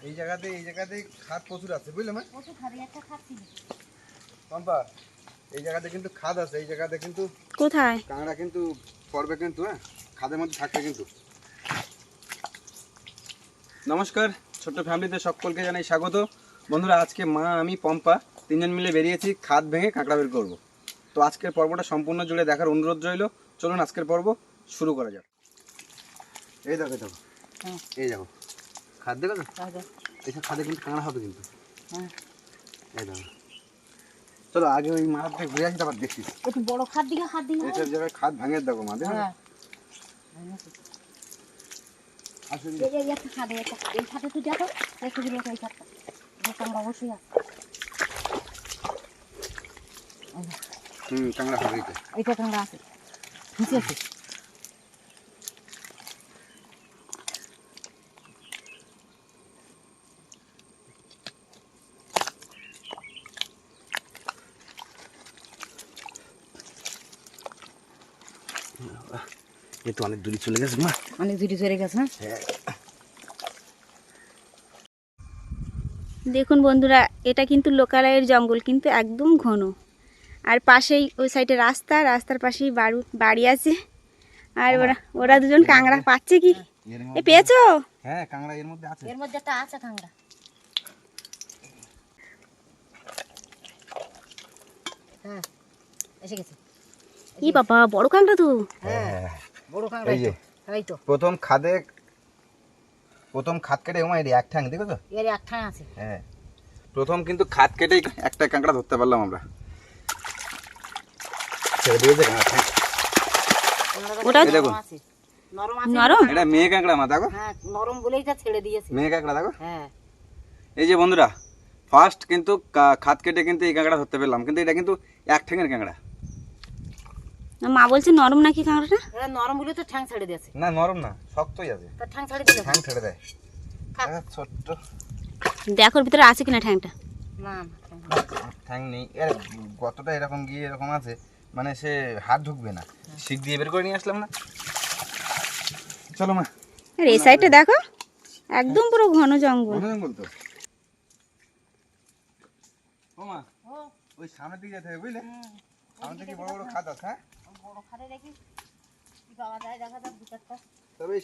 এই জায়গাতে খাদ প্রচুর আছে বুঝলে মা? পম্পা এই জায়গাতে কিন্তু খাদ আছে, এই জায়গাতে কিন্তু কোথায় কাঁকড়া কিন্তু পড়বে কিন্তু, হ্যাঁ খাদের মধ্যে থাকবে কিন্তু। নমস্কার, ছোট্ট ফ্যামিলিতে সকলকে জানাই স্বাগত। বন্ধুরা, আজকে মা আমি পম্পা তিনজন মিলে বেরিয়েছি খাদ ভেঙে কাঁকড়া বের করবো। তো আজকের পর্বটা সম্পূর্ণ জুড়ে দেখার অনুরোধ রইল। চলুন আজকের পর্ব শুরু করা যাক। এই দেখো এই দেখো খাদ, দেখো তো এইসব খাদে কিন্তু কাঁকড়া হবে কিন্তু। এই দেখো, চলো আগে ওই মাছ থেকে ঘুরে আসি, তারপর দেখি একটু বড় খাদ দিকে এইসব জায়গায় খাদ ভাঙে দেখো মা, দেখো কাঁকড়া হবে এইটা কাঁকড়া আছে, ঠিক আছে। এ তো অনেক দূরে চলে গেছে মা, অনেক দূরে চলে গেছে। দেখুন বন্ধুরা, এটা কিন্তু লোকালয়ের জঙ্গল, কিন্তু একদম ঘন। আর পাশেই ওই সাইডে রাস্তার পাশেই বাড়ি আছে। আর ওরা দুজন কাঁকড়া পাচ্ছে কি? এ পেয়েছো? হ্যাঁ কাঁকড়া এর মধ্যে আছে, এর মধ্যে একটা আছে কাঁকড়া। হ্যাঁ এসে গেছে। কি বাবা, বড় কাঁকড়া তো। হ্যাঁ বড় কাঁকড়া। এই তো প্রথম খাদ কেটে এর এক ঠ্যাং, দেখো তো এর এক ঠ্যাং আছে। হ্যাঁ প্রথম কিন্তু খাদ কেটেই একটা কাঁকড়া ধরতে পারলাম আমরা। ওটা দেখুন নরম। এটা মেয়ে কাঁকড়া মা, দেখো নরম বলেই তা ছেড়ে দিয়েছে। মেয়ে কাঁকড়া দেখো। হ্যাঁ এই যে বন্ধুরা, ফার্স্ট কিন্তু খাদ কেটে কিন্তু এই কাঁকড়া ধরতে পেলাম, কিন্তু এটা কিন্তু এক ঠ্যাঙের কাঁকড়া। মা বলছে নরম নাকি কাঁকড়াটা? এটা নরম বলে তো ঠ্যাং ছেড়ে দিয়েছে। না নরম না, শক্তই আছে। তা ঠ্যাং ছেড়ে দিলে? ঠ্যাং ছেড়ে দেয়। ছোট্ট দেখো ভিতরে আছে কিনা ঠ্যাংটা। না ঠ্যাং নেই, এর গতটা এরকম গিয়ে এরকম আছে, মানে সে হাত ঢুকবে না। শিক দিয়ে বের করে নিয়ে আসলাম না। চলো মা। আর এই সাইডটা দেখো, একদম পুরো ঘন জঙ্গল। ঘন জঙ্গল তো। ও মা, ওই সামনের দিকে যেতে হবে বুঝলে, সামনে থেকে বড় বড় খাদ আছে। হ্যাঁ বড় খাদে দেখি কি পাওয়া যায়, দেখা যাক দুটাটা। তবে এই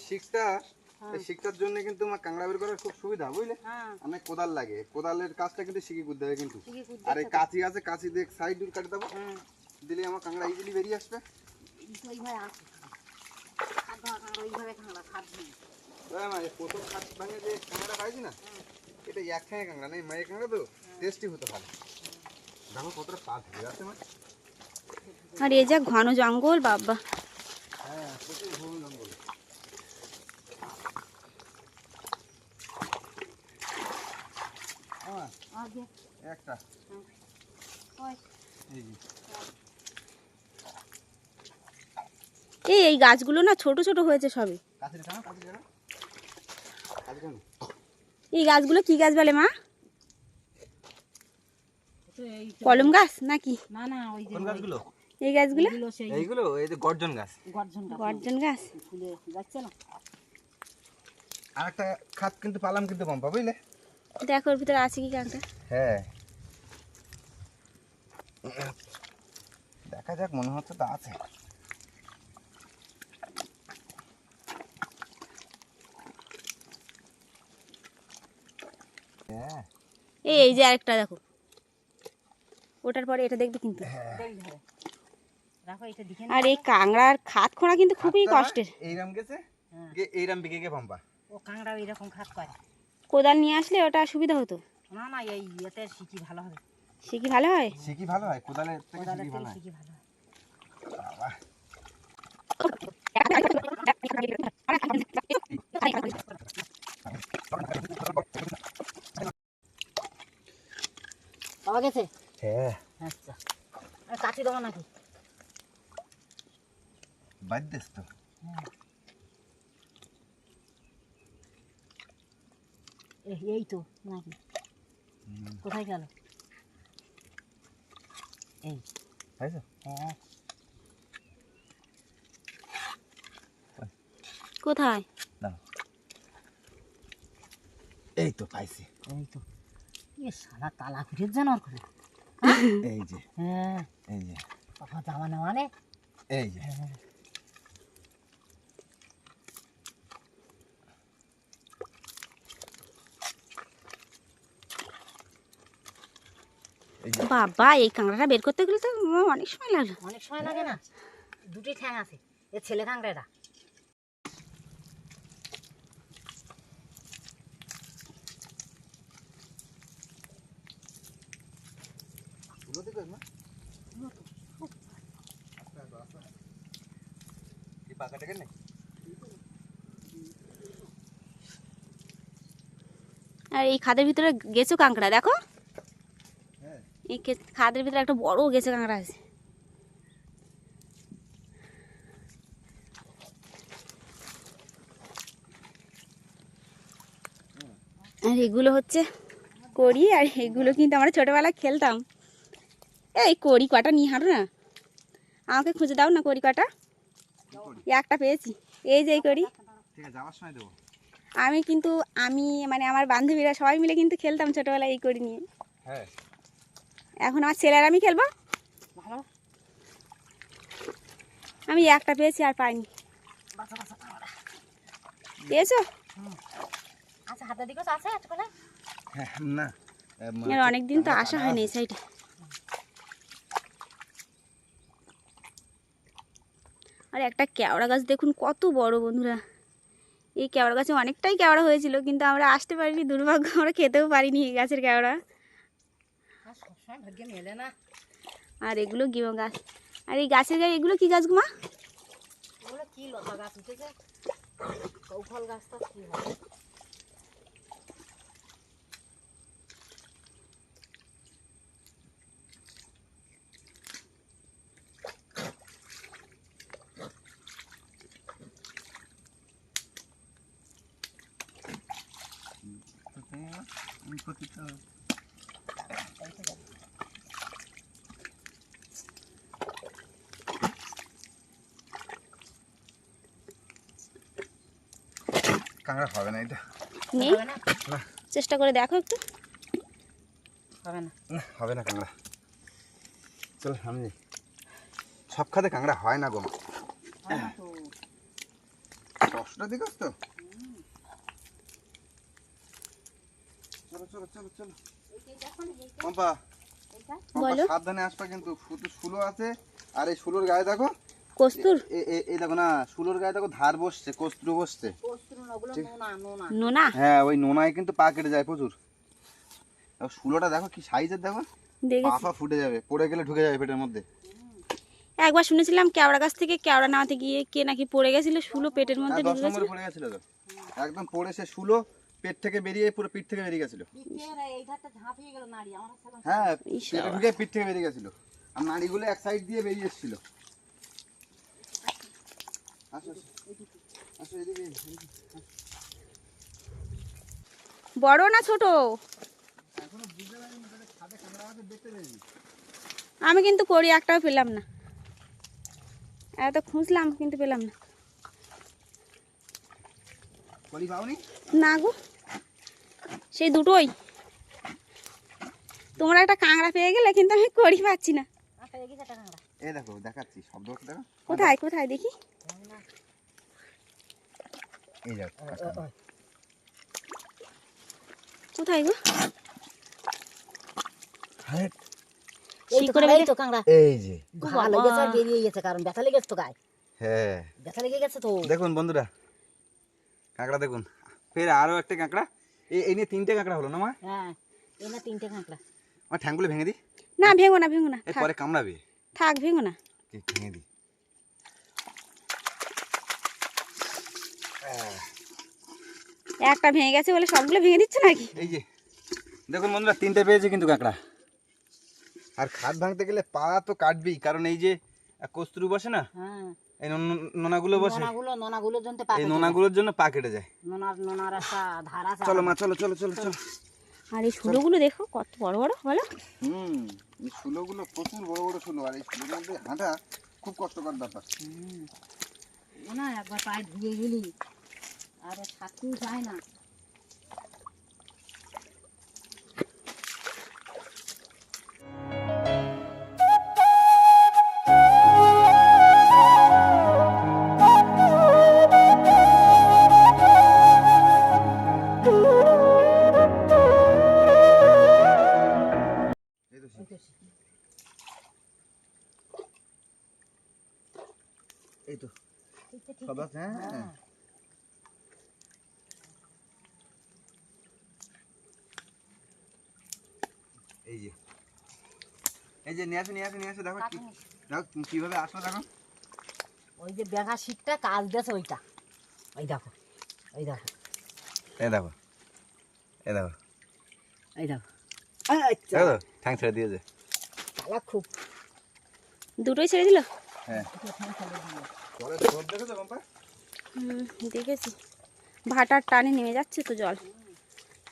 শিকটার জন্য কিন্তু মা কাঁকড়া বের করার খুব সুবিধা বুঝলে। অনেক কোদাল লাগে, কোদালের কাজটা কিন্তু শিখি করতে হবে কিন্তু। আর এই কাঁচি আছে, কাঁচি দিয়ে সাইড দূর কাটে দেবো, দিলে আমার কাঁকড়া ইজিলি বেরিয়ে আসবে। প্রথম খাদ ভাঙে যে কাঁকড়া পাইছি না, এটা এক ঠ্যাঙে কাঁকড়া নেই মা, এই কাঁকড়া তো টেস্টি হতে পারে। দেখো কতটা পাত হয়ে আছে মা। আর এই যা ঘন জঙ্গল বাবা। হ্যাঁ প্রচুর ঘন জঙ্গল। একটা এই গাছগুলো না ছোট ছোট হয়েছে সবই। এই গাছগুলো কি গাছ বলে মা? কলম গাছ নাকি? না না ওই যে গাছগুলো, এই গাছগুলো এইগুলো এই যে গর্জন গাছ। গর্জন গাছ। আর একটা খাদ কিন্তু পালাম কিন্তু পম্পা বুঝলে। দেখো ওর ভিতরে আছে কি কাঁকড়া। হ্যাঁ দেখা যাক, মনে হচ্ছে তো আছে। এই যে আরেকটা দেখো, ওটার পরে এটা দেখবে কিন্তু। আর এই কাঁকড়ার খাদ খোঁড়া কিন্তু খুবই কষ্টের। এইরাম গেছে, এইরাম বিকে গে পম্পা। ও কাঁকড়া এইরকম খাদ করে, কোদাল নিয়ে আসলে ওটা সুবিধা হতো। না না এই এতে শিকি ভালো হবে। শিকি ভালো হয়? শিকি ভালো হয়, কোদালের থেকে শিকি ভালো হয়। বাবা পাওয়া গেছে? হ্যাঁ আচ্ছা, আর কাটি দেবো নাকি? বাদ দিস তো। এই তো নাকি, কোথায় গেল? এই হ্যাঁ কোথায়? দাও, এই তো পাইছি। এই তো এ শালা তালা খুঁজে যেন আর করে। এই যে, হ্যাঁ এই যে, বাবা জামা নেওয়া নে। এই যে। বাবা, এই কাঁকড়াটা বের করতে গেলে তো অনেক সময় লাগলো। অনেক সময় লাগে না? দুটি ঠ্যাং আছে এ ছেলে কাঁকড়াটা। আর এই খাদের ভিতরে গেছো কাঁকড়া, দেখো এই খাদের ভিতরে একটা বড় গেছে কাঁকড়া আছে। আর এগুলো হচ্ছে কড়ি, আর এগুলো কিন্তু আমরা ছোটোবেলায় খেলতাম। এই কড়ি কটা নিয়ে হাঁটো না, আমাকে খুঁজে দাও না কড়ি কটা। একটা পেয়েছি, এই যে এই কড়ি। ঠিক আছে, যাওয়ার সময় দেবো। আমি মানে আমার বান্ধবীরা সবাই মিলে কিন্তু খেলতাম ছোটোবেলায় এই কড়ি নিয়ে। হ্যাঁ, এখন আমার ছেলের আমি খেলবো। ভালো আমি একটা পেয়েছি, আর পাইনি। বাচ্চা বাচ্চা কাঁকড়া পেয়েছো? আচ্ছা হাতের দিকেও আছে একটা করে। হ্যাঁ, না এর অনেক দিন তো আসা হয়নি এই সাইডে। আর একটা কেওড়া গাছ দেখুন কত বড় বন্ধুরা। এই কেওড়া গাছে অনেকটাই কেওড়া হয়েছিল, কিন্তু আমরা আসতে পারিনি, দুর্ভাগ্য, আমরা খেতেও পারিনি এই গাছের কেওড়া। আর সবসময় ভাগ্যে মেলে না। আর এগুলো কি গাছ? আর এই গাছের গায়ে এগুলো কি গাছ গুমা? ওগুলো কি লতা গাছ উঠেছে, কৌফল গাছটা কি হবে? কাঁকড়া হবে না এটা। নেই, হবে না? চেষ্টা করে দেখো একটু। হবে না। না, হবে না কাঁকড়া। চল সামনে। সব খাতে কাঁকড়া হয় না গো মা। হয় না তো। কষ্টটা দেখাস তো। চলো চলো চলো চলো পম্পা, বলো। সাবধানে আসবা কিন্তু, শুলো আছে। আর এই শুলোর গায়ে দেখো কস্তুর এই দেখো না, শুলোর গায়ে দেখো ধার বসছে, কস্তুর বসছে। কস্তুরী না, ওগুলো নোনা নোনা। নোনা। হ্যাঁ, ওই নোনায় কিন্তু পা কেটে যায় প্রচুর। আর শুলোটা দেখো কি সাইজের, দেখো দেখেছি। পা ফুটে যাবে, পড়ে গেলে ঢুকে যাবে পেটের মধ্যে। একবার শুনেছিলাম কেওড়া গাছ থেকে কেওড়া নামাতে গিয়ে কে নাকি পড়ে গেছিল, শুলো পেটের মধ্যে 10 ঢুকে গেছিল। নম্বরে পড়ে গেছিল তো, একদম পড়ে সে শুলো পেট থেকে বেরিয়ে পুরো পিঠ থেকে বেরিয়ে গেছিল। এই ধারটা ঝাঁপিয়ে গেল নাড়ি আমার ছেলে। হ্যাঁ, পেটে ঢুকে পিঠ থেকে বেরিয়ে গেছিল, আর নাড়িগুলো এক সাইড দিয়ে বেরিয়ে এসেছিল। আসো আসো, আসো এদিকে, এদিকে। বড় না ছোট? এখনো বুঝতে পারিনি, তাহলে ছাদে কাঁকড়া আছে দেখতে পাইনি। আমি কিন্তু করি একটাও পেলাম না, এত খুঁজলাম কিন্তু পেলাম না। কলি পাওনি? না গো, সেই দুটোই। তোমরা একটা কাঁকড়া পেয়ে গেলে, কিন্তু আমি করি পাচ্ছি না। আচ্ছা এগিয়ে একটা কাঁকড়া। এই দেখো দেখাচ্ছি, শব্দ হচ্ছে দেখো। কোথায় কোথায় দেখি? এই দেখো কোথায় গো? হ্যাঁ, এই তো করে কাঁকড়া, এই তো কাঁকড়া। এই যে। খুব ভালো গেছে আর বেরিয়ে গেছে, কারণ ব্যথা লেগেছে তো গায়ে। হ্যাঁ, ব্যথা লেগে গেছে তো। দেখুন বন্ধুরা, কাঁকড়া দেখুন। ফের আরো একটা কাঁকড়া। এই নিয়ে 3টে কাঁকড়া হলো না মা? হ্যাঁ, এই না 3টে কাঁকড়া। আমার ঠ্যাঙ্গুলো ভেঙে দিই। না ভেঙো না, ভেঙো না, এই থাক পরে কামড়াবে। থাক, ভেঙো না। ভেঙে দিই। একটা ভেঙে গেছে বলে সবগুলো ভেঙে দিচ্ছে নাকি? এই যে দেখুন বন্ধুরা, 3টে পেয়েছে কিন্তু কাঁকড়া। আর খাদ ভাঙতে গেলে পা তো কাটবেই, কারণ এই যে কস্তুরি বসে না, হ্যাঁ, এই নোনাগুলো বসে, নোনাগুলোর জন্য পা এই কেটে যায়। নোনাগুলোর জন্য পা কেটে যায়। নোনার একটা ধার আছে। চলো মা, চলো চলো চলো চলো। আর এই শুলোগুলো দেখো কত বড় বড়, বলো। এই শুলোগুলো প্রচুর বড় বড় শুলো, আর এই শুলোর মধ্যে হাঁটা খুব কষ্টকর ব্যাপার। না একবার পায়ে ধুয়ে গেলি আরে থাকতেও যায় না। এই তো ওই তো এই তো ঠিক তো ঠিক। সব আছে, হ্যাঁ। হ্যাঁ। এই যে এই যে নিয়ে আসো দেখো কি, কাটুন। দেখো কিভাবে আসলো দেখো। ওই যে বেঘা শীতটা কাজ দিয়েছে ওইটা। ওই দেখো, ওই দেখো, এই দেখো এই দেখো এই দেখো। দেখো তো ঠ্যাং ছেড়ে দিয়েছে। তালা খুব দুটোই ছেড়ে দিল। হ্যাঁ একটু ঠ্যাং ফেলে দিল। জলের স্রোত দেখেছো পম্পা? দেখেছি, ভাটার টানে নেমে যাচ্ছে তো জল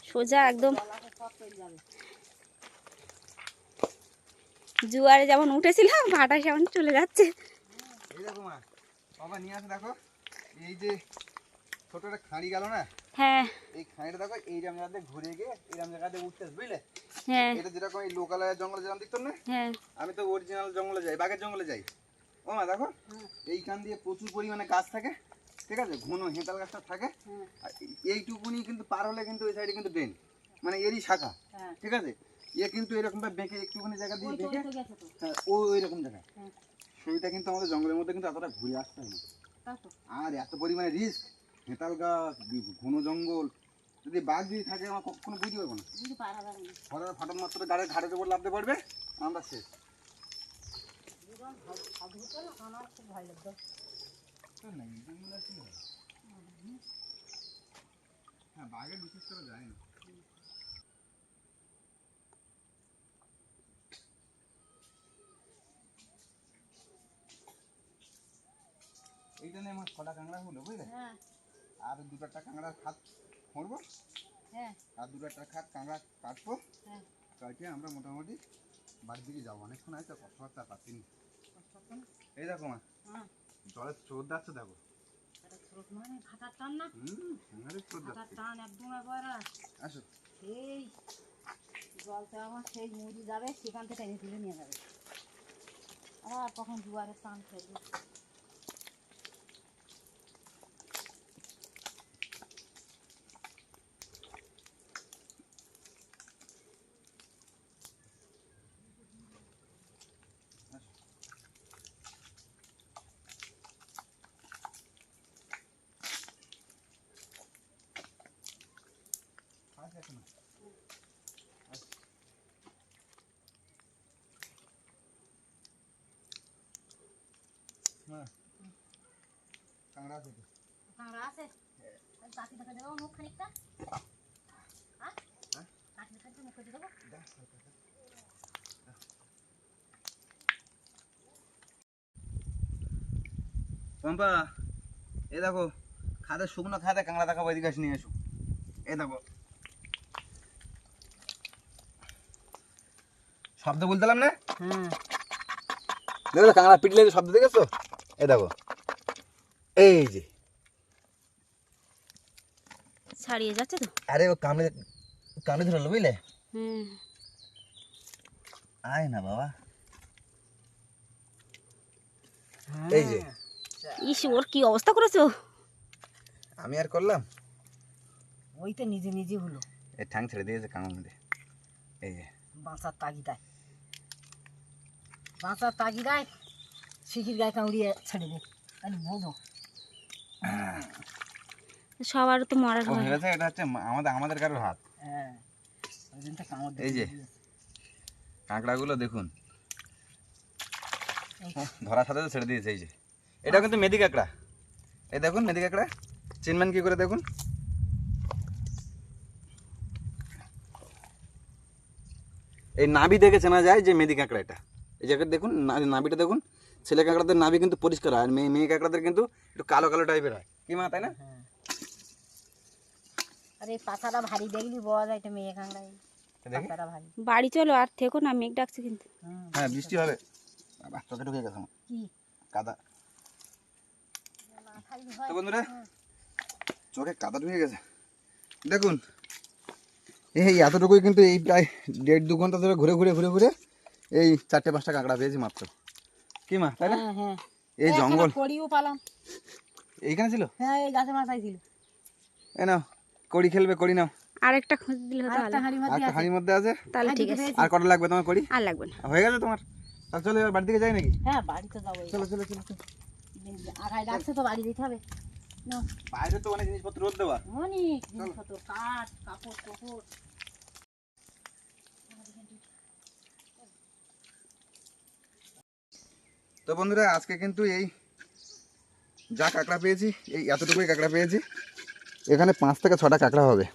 সোজা একদম। জলাতে সব চলে যাবে। জুয়ারে যেমন উঠেছিলাম ভাটা সেমন চলে যাচ্ছে। এই দেখো মা, বাবা নিয়ে আসো দেখো। এই যে ছোট একটা খাঁড়ি গেল না, হ্যাঁ এই খাঁড়িটা দেখো এইরকম জায়গাতে ঘুরে গিয়ে এইরকম জায়গাতে উঠতেছে, বুঝলে? হ্যাঁ এটা যেরকম এই লোকালয়ের জঙ্গলে যেরকম দেখতাম না, হ্যাঁ। আমি তো অরিজিনাল জঙ্গলে যাই, বাঘের জঙ্গলে যাই। ও মা দেখো, এইখান দিয়ে প্রচুর পরিমাণে গাছ থাকে, ঠিক আছে, ঘন হেঁতাল গাছটা থাকে। আর এইটুকুনি কিন্তু পার হলে কিন্তু ওই সাইডে কিন্তু ড্রেন, মানে এরই শাখা, হ্যাঁ। ঠিক আছে। এ কিন্তু এরকম ভাবে বেঁকে একটুখানি জায়গা দিয়ে ওই তো, বেঁকে, ওই তো গেছে তো। হ্যাঁ, ওই রকম জায়গায়। হ্যাঁ। সেইটা কিন্তু আমাদের জঙ্গলের মধ্যে কিন্তু এতটা ঘুরে আসতে হয় না। তাই তো। আর এত পরিমাণে রিস্ক, হেঁতাল গাছ, ঘন জঙ্গল, যদি বাঘ যদি থাকে আমার কখনো বুঝতে পারবো না। বুঝতে পারা যাবে না। হঠাৎ মাত্র গাড়ির ঘাটের উপর লাফতে পারবে, আমরা শেষ। জীবন ভালো হতো না, আমার খুব ভয় লাগতো। হ্যাঁ, বাঘে বিশেষ করে যায় না। এইটা নিয়ে আমার 6টা কাঁকড়া হলো, বুঝলে? হ্যাঁ আর 2টা কাঁকড়ার খাত করবো, হ্যাঁ আর 2টা খাত কাঁকড়া কাটবো, হ্যাঁ। কাটিয়ে আমরা মোটামুটি বাড়ির দিকে যাবো। অনেকক্ষণ আছে, কথাবার্তা পাচ্ছি না। কষ্ট না? এই দেখো মা, হ্যাঁ। জলের স্রোত যাচ্ছে দেখো। এটা স্রোত মানে ভাটার টান না? সাংঘাতিক স্রোত ভাটার যাচ্ছে। টান একদম একবারে। আসো। সেই জলটা আমার সেই মুড়ি যাবে, সেখান থেকে টেনে তুলে নিয়ে যাবে। আবার কখন জোয়ারের টান ফেলবে। আসো এখন। আসো। হ্যাঁ, কাঁকড়া আছে তো। কাঁকড়া আছে? কাকি দেখা দেবো মুখ খানিকটা? হ্যাঁ? হ্যাঁ? কাকি খানিকটা মুখ দিয়ে দেবো? পম্পা, এ দেখো খাদে শুকনো খাদে কাঁকড়া দেখাবো, এদিকে আসি নিয়ে এসো। এ দেখো, শব্দ বলতেলাম না, হ্যাঁ। দেখো তো কাঁকড়া পিটলে যে শব্দ দেখেছো? এ দেখো, এই যে, ছাড়িয়ে যাচ্ছে তো। আরে ও কামড়ে ধরলো, বুঝলে? হুম। আয় না বাবা, এই যে। ইস, ওর কি অবস্থা করেছো। আমি আর করলাম, ওই তো নিজে নিজে হলো। এই ঠ্যাং ছেড়ে দিয়েছে কামড় মেরে। এই যে বাঁচার তাগিদায়, বাঁচার তাগিদায় শিখির গায়ে কামড়িয়ে ছেড়ে দে, তাহলে বোঝো। সবারও তো মরার ও ভয়। ভেবেছে এটা হচ্ছে আমাদের কারোর হাত। হ্যাঁ, ওই দিনটা কামড় এই যে দিয়েছে। কাঁকড়াগুলো দেখুন, ধরার সাথে তো ছেড়ে দিয়েছে। এই যে এটা কিন্তু মেদি কাঁকড়া, এই দেখুন মেদি কাঁকড়া, চিনবেন কি করে দেখুন। এই নাভি দেখে চেনা যায় যে মেদি কাঁকড়া এটা। এই জায়গাটা দেখুন, নাভিটা দেখুন। ছেলে কাঁকড়াদের নাভি কিন্তু পরিষ্কার হয়, আর মেয়ে কাঁকড়াদের কিন্তু একটু কালো কালো টাইপের হয়, কি মা, তাই না? হ্যাঁ। আরে পাতাটা ভারী দেখলি বোঝা যায়, এটা মেয়ে কাঁকড়াই। দেখি। পাতাটা ভারী। বাড়ি চলো, আর থেকো না, মেঘ ডাকছে কিন্তু। হ্যাঁ, বৃষ্টি হবে। বাবা, চোখে ঢুকে গেছে আমার কি কাদা। না থাকলে হয়। তো বন্ধুরা, চোখে কাদা ঢুকে গেছে। দেখুন এই এতটুকুই, কিন্তু এই প্রায় 1.5-2 ঘন্টা ধরে ঘুরে ঘুরে ঘুরে ঘুরে এই 4-5টা কাঁকড়া পেয়েছি মাত্র। কি মা, তাই না? হ্যাঁ হ্যাঁ, এই জঙ্গল কড়িও পালাম। এইখানে ছিল। হ্যাঁ, এই গাছের মাথায় ছিল। এ নাও, কড়ি খেলবে, কড়ি নাও। আরেকটা খোঁজ দিলে হতো আরেকটা ভালো। হাঁড়ির মধ্যে একটা আছে। হাঁড়ির মধ্যে আছে। তাহলে ঠিক আছে, আর কটা লাগবে তোমার কড়ি? আর লাগবে না। হয়ে গেছে তোমার? তাহলে চলো এবার বাড়ি থেকে যাই নাকি? হ্যাঁ, বাড়িতে যাবো। চলো চলো চলো চলো। আগায় ডাকছে তো, বাড়ি যেতে হবে। নাও, বাইরে তো অনেক জিনিসপত্র রোদ দেওয়া। অনেক জিনিসপত্র, কাঠ, কাপড় টাপড়। তো বন্ধুরা আজকে কিন্তু এই যা কাঁকড়া পেয়েছি, এই এতটুকুই কাঁকড়া পেয়েছি। এখানে 5 থেকে 6টা কাঁকড়া হবে।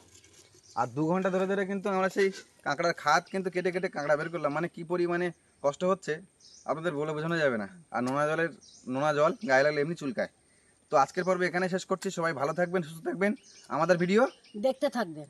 আর 2 ঘন্টা ধরে ধরে কিন্তু আমরা সেই কাঁকড়ার খাত কিন্তু কেটে কেটে কাঁকড়া বের করলাম। মানে কি পরিমাণে কষ্ট হচ্ছে আপনাদের বলে বোঝানো যাবে না। আর নোনা জল গায়ে লাগলে এমনি চুলকায়। তো আজকের পর্বে এখানে শেষ করছি। সবাই ভালো থাকবেন, সুস্থ থাকবেন, আমাদের ভিডিও দেখতে থাকবেন।